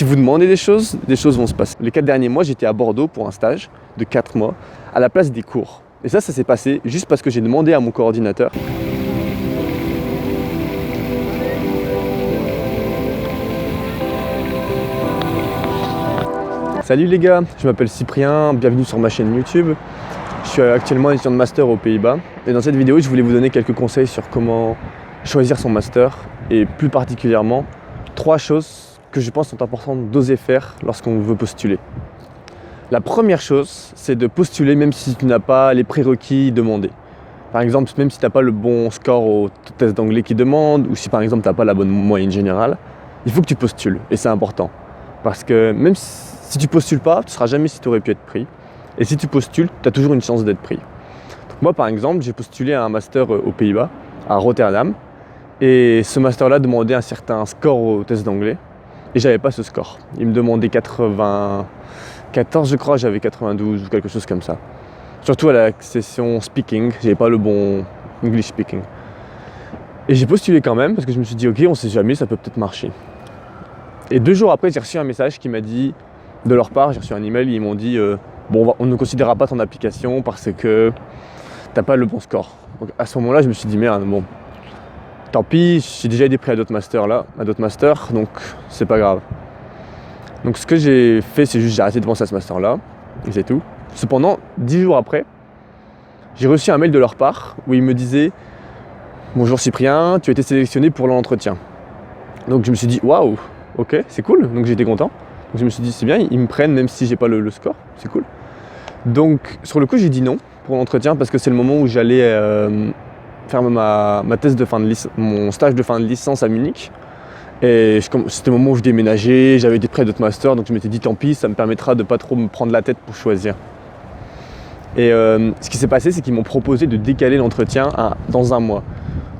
Si vous demandez des choses vont se passer. Les 4 derniers mois, j'étais à Bordeaux pour un stage de 4 mois à la place des cours. Et ça s'est passé juste parce que j'ai demandé à mon coordinateur. Salut les gars, je m'appelle Cyprien, bienvenue sur ma chaîne YouTube. Je suis actuellement étudiant de master aux Pays-Bas et dans cette vidéo je voulais vous donner quelques conseils sur comment choisir son master et plus particulièrement 3 choses que je pense sont importantes d'oser faire lorsqu'on veut postuler. La première chose, c'est de postuler même si tu n'as pas les prérequis demandés. Par exemple, même si tu n'as pas le bon score au test d'anglais qui demande ou si par exemple tu n'as pas la bonne moyenne générale, il faut que tu postules et c'est important. Parce que même si tu postules pas, tu ne sauras jamais si tu aurais pu être pris. Et si tu postules, tu as toujours une chance d'être pris. Donc moi par exemple, j'ai postulé à un master aux Pays-Bas, à Rotterdam. Et ce master-là demandait un certain score au test d'anglais. Et j'avais pas ce score. Il me demandait 94, je crois, j'avais 92 ou quelque chose comme ça. Surtout à la session speaking, j'avais pas le bon English speaking. Et j'ai postulé quand même parce que je me suis dit ok, on sait jamais, ça peut peut-être marcher. Et 2 jours après, j'ai reçu un message qui m'a dit, de leur part, j'ai reçu un email, ils m'ont dit bon, on ne considérera pas ton application parce que t'as pas le bon score. Donc à ce moment-là, je me suis dit merde, bon, tant pis, j'ai déjà été pris à d'autres masters, donc c'est pas grave. Donc ce que j'ai fait, c'est juste j'ai arrêté de penser à ce master-là, et c'est tout. Cependant, 10 jours après, j'ai reçu un mail de leur part où ils me disaient bonjour Cyprien, tu as été sélectionné pour l'entretien. Donc je me suis dit waouh, ok, c'est cool, donc j'étais content. Donc je me suis dit c'est bien, ils me prennent même si j'ai pas le score, c'est cool. Donc sur le coup j'ai dit non pour l'entretien parce que c'est le moment où j'allais faire ma thèse de fin de mon stage de fin de licence à Munich. Et c'était le moment où je déménageais, j'avais été prêt d'autres masters, donc je m'étais dit tant pis, ça me permettra de pas trop me prendre la tête pour choisir. Et ce qui s'est passé, c'est qu'ils m'ont proposé de décaler l'entretien dans 1 mois.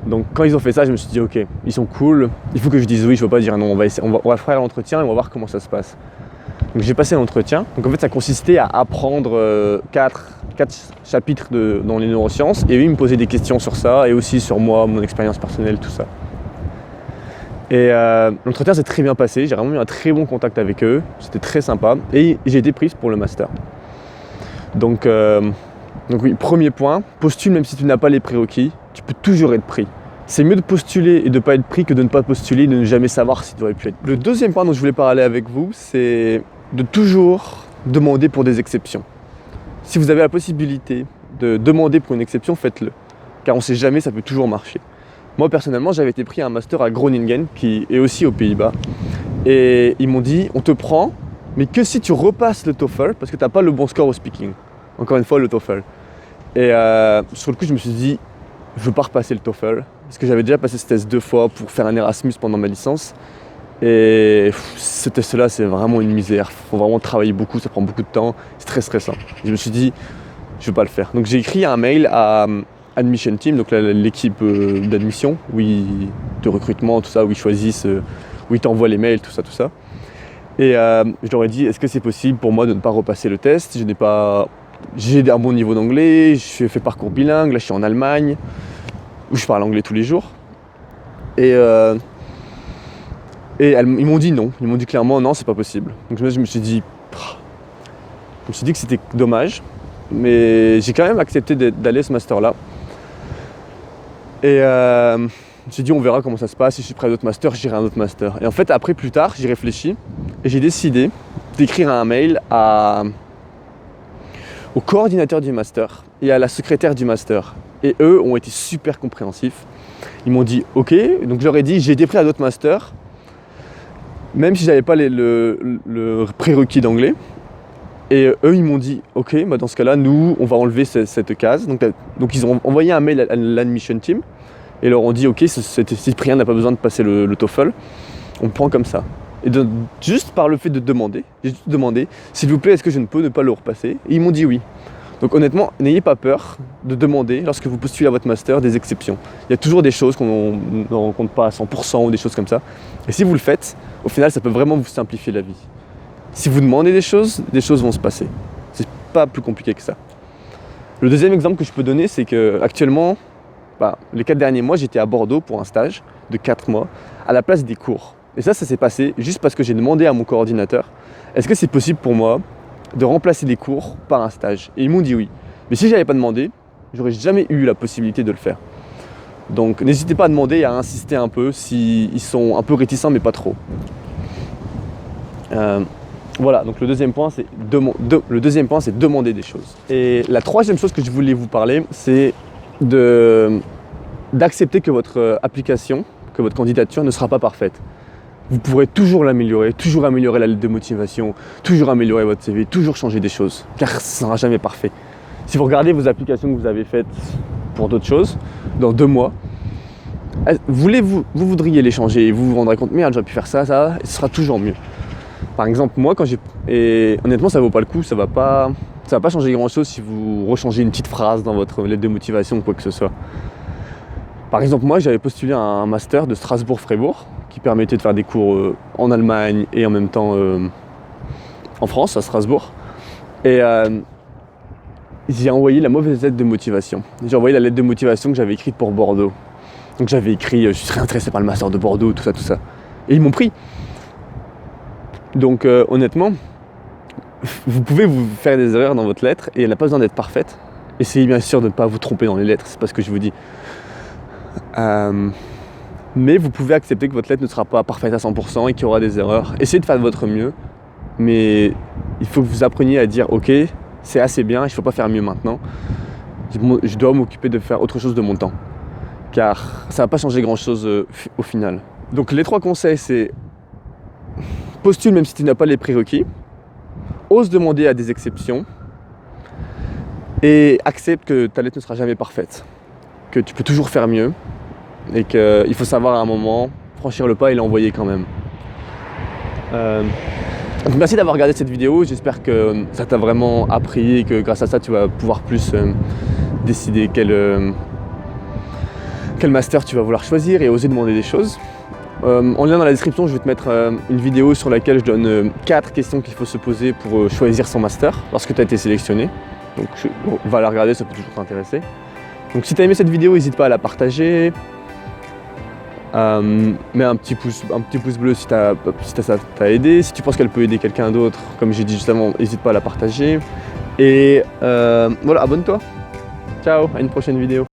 Donc quand ils ont fait ça, je me suis dit ok, ils sont cool, il faut que je dise oui, je ne peux pas dire non, on va faire l'entretien et on va voir comment ça se passe. Donc j'ai passé l'entretien, donc en fait ça consistait à apprendre 4 chapitres dans les neurosciences et eux ils me posaient des questions sur ça et aussi sur moi, mon expérience personnelle, tout ça. Et l'entretien s'est très bien passé, j'ai vraiment eu un très bon contact avec eux, c'était très sympa et j'ai été prise pour le master. Donc oui, premier point, postule même si tu n'as pas les prérequis, tu peux toujours être pris. C'est mieux de postuler et de ne pas être pris que de ne pas postuler et de ne jamais savoir si tu aurais pu être. Le deuxième point dont je voulais parler avec vous, c'est de toujours demander pour des exceptions. Si vous avez la possibilité de demander pour une exception, faites-le. Car on ne sait jamais, ça peut toujours marcher. Moi personnellement, j'avais été pris à un master à Groningen, qui est aussi aux Pays-Bas. Et ils m'ont dit, on te prend, mais que si tu repasses le TOEFL, parce que tu n'as pas le bon score au speaking. Encore une fois, le TOEFL. Et sur le coup, je me suis dit, je ne veux pas repasser le TOEFL, parce que j'avais déjà passé ce test 2 fois pour faire un Erasmus pendant ma licence. Et ce test-là, c'est vraiment une misère. Il faut vraiment travailler beaucoup, ça prend beaucoup de temps, c'est très stressant. Et je me suis dit, je ne veux pas le faire. Donc j'ai écrit un mail à Admission Team, donc l'équipe d'admission, de recrutement, tout ça, où ils choisissent, où ils t'envoient les mails, tout ça. Et je leur ai dit, est-ce que c'est possible pour moi de ne pas repasser le test ? J'ai un bon niveau d'anglais, je fais parcours bilingue, là je suis en Allemagne, où je parle anglais tous les jours. Et ils m'ont dit non, ils m'ont dit clairement non, c'est pas possible. Donc je me suis dit que c'était dommage, mais j'ai quand même accepté d'aller à ce master-là. Et je me suis dit on verra comment ça se passe, si je suis prêt à d'autres masters, j'irai à un autre master. Et en fait après plus tard, j'y réfléchis et j'ai décidé d'écrire un mail au coordinateur du master et à la secrétaire du master. Et eux ont été super compréhensifs. Ils m'ont dit ok, donc je leur ai dit j'ai été pris à d'autres masters, même si j'avais pas le prérequis d'anglais. Et eux ils m'ont dit ok, bah dans ce cas-là, nous on va enlever cette case. Donc ils ont envoyé un mail à l'admission team et leur ont dit ok, Cyprien n'a pas besoin de passer le TOEFL, on le prend comme ça. Et juste par le fait de demander, j'ai juste demandé s'il vous plaît, est-ce que je ne peux ne pas le repasser ? Et ils m'ont dit oui. Donc honnêtement, n'ayez pas peur de demander lorsque vous postulez à votre master des exceptions. Il y a toujours des choses qu'on ne rencontre pas à 100% ou des choses comme ça. Et si vous le faites, au final, ça peut vraiment vous simplifier la vie. Si vous demandez des choses vont se passer. C'est pas plus compliqué que ça. Le deuxième exemple que je peux donner, c'est que actuellement, les 4 derniers mois, j'étais à Bordeaux pour un stage de 4 mois à la place des cours. Et ça s'est passé juste parce que j'ai demandé à mon coordinateur, est-ce que c'est possible pour moi de remplacer des cours par un stage? Et ils m'ont dit oui. Mais si je n'avais pas demandé, j'aurais jamais eu la possibilité de le faire. Donc n'hésitez pas à demander et à insister un peu s'ils sont un peu réticents, mais pas trop. Voilà, donc le deuxième point, c'est demander des choses. Et la troisième chose que je voulais vous parler, c'est d'accepter que votre application, que votre candidature ne sera pas parfaite. Vous pourrez toujours l'améliorer, toujours améliorer la lettre de motivation, toujours améliorer votre CV, toujours changer des choses, car ça ne sera jamais parfait. Si vous regardez vos applications que vous avez faites pour d'autres choses, dans 2 mois, vous voudriez les changer et vous vous rendrez compte, merde, j'aurais pu faire ça, et ce sera toujours mieux. Par exemple, moi, et honnêtement, ça vaut pas le coup, ça va pas changer grand chose si vous rechangez une petite phrase dans votre lettre de motivation ou quoi que ce soit. Par exemple, moi, j'avais postulé à un master de Strasbourg-Freiburg qui permettait de faire des cours en Allemagne et en même temps en France, à Strasbourg. Et j'ai envoyé la mauvaise lettre de motivation. J'ai envoyé la lettre de motivation que j'avais écrite pour Bordeaux. Donc j'avais écrit je serais intéressé par le master de Bordeaux, tout ça. Et ils m'ont pris. Donc honnêtement, vous pouvez vous faire des erreurs dans votre lettre et elle n'a pas besoin d'être parfaite. Essayez bien sûr de ne pas vous tromper dans les lettres, c'est pas ce que je vous dis. Mais vous pouvez accepter que votre lettre ne sera pas parfaite à 100% et qu'il y aura des erreurs. Essayez de faire de votre mieux, mais il faut que vous appreniez à dire ok, c'est assez bien, il ne faut pas faire mieux maintenant. Je dois m'occuper de faire autre chose de mon temps, car ça ne va pas changer grand chose au final. Donc les 3 conseils, c'est postule même si tu n'as pas les prérequis, ose demander à des exceptions et accepte que ta lettre ne sera jamais parfaite, que tu peux toujours faire mieux et qu'il faut savoir à un moment franchir le pas et l'envoyer quand même. Donc merci d'avoir regardé cette vidéo, j'espère que ça t'a vraiment appris et que grâce à ça tu vas pouvoir plus décider quel master tu vas vouloir choisir et oser demander des choses. En lien dans la description, je vais te mettre une vidéo sur laquelle je donne 4 questions qu'il faut se poser pour choisir son master lorsque tu as été sélectionné. Donc va la regarder, ça peut toujours t'intéresser. Donc si tu as aimé cette vidéo, n'hésite pas à la partager. Mets un petit pouce bleu si ça t'a aidé. Si tu penses qu'elle peut aider quelqu'un d'autre, comme j'ai dit juste avant, n'hésite pas à la partager. Et voilà, abonne-toi. Ciao, à une prochaine vidéo.